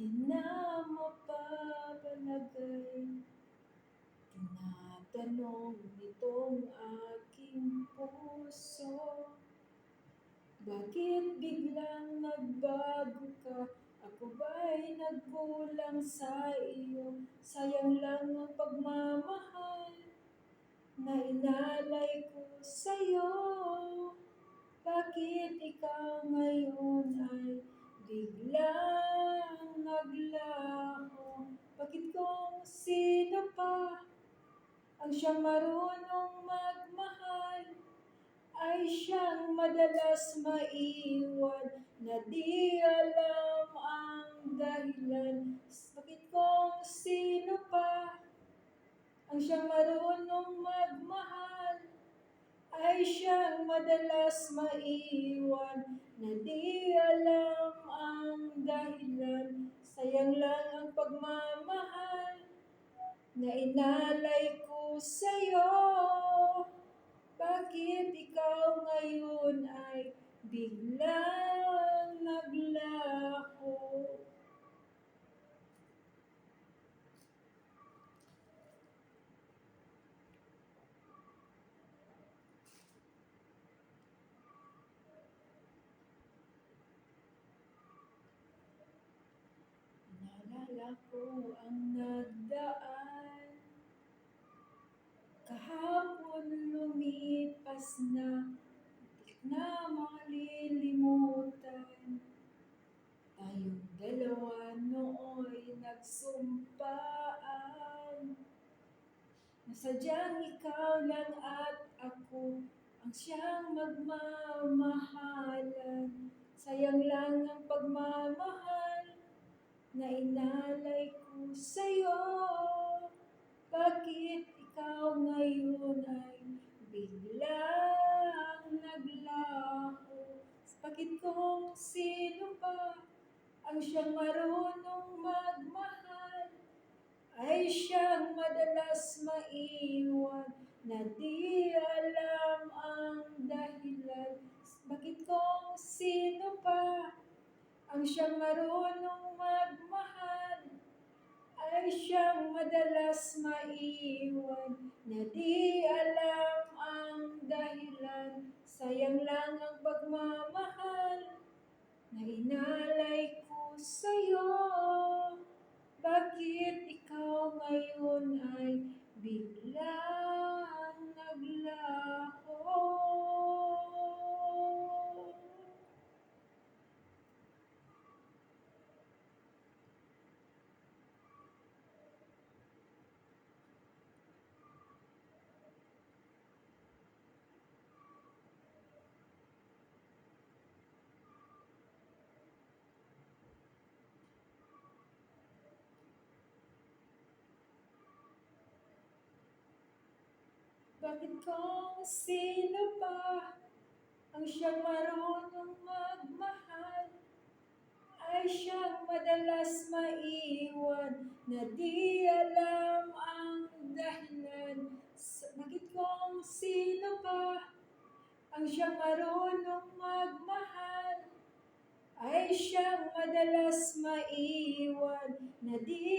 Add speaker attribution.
Speaker 1: Di na mapapalagay, tinatanong nitong aking puso. Bakit biglang nagbago ka? Ako ba'y nagkulang sa iyo? Sayang lang ang pagmamahal na inalay ko sa'yo. Bakit ikaw ngayon ay biglang naglaho? Bakit kung sino pa ang siyang marunong magmahal ay siyang madalas maiwan na di alam ang dahilan? Bakit kung sino pa ang siyang marunong magmahal ay siyang madalas maiwan na di alam ang dahilan? Sayang lang ang pagmamahal na inalay ko sa'yo. Bakit ikaw ngayon ay biglang naglaho? Naalala ko ang nagdaan, kahapon lumipas na, di na malilimutan. Tayong dalawa nooy nagsumpaan, na sadyang ikaw lang at ako ang siyang magmamahalan. Sayang lang ang pagmamahal na inalay ko sa'yo. Bakit ikaw ngayon ay biglang naglaho? Bakit kung sino pa ang siyang marunong magmahal ay siyang madalas maiwan na di alam ang dahilan? Bakit kung sino pa ang siyang marunong magmahal ay siyang madalas maiwan na di alam ang dahilan? Sayang lang ang pagmamahal na inalay ko sa'yo. Bakit ikaw ngayon ay biglang naglaho? Bakit kung sino pa ang siyang marunong magmahal ay siyang madalas maiwan na di alam ang dahilan? Bakit kung sino pa ang siyang marunong magmahal ay siyang madalas maiwan na di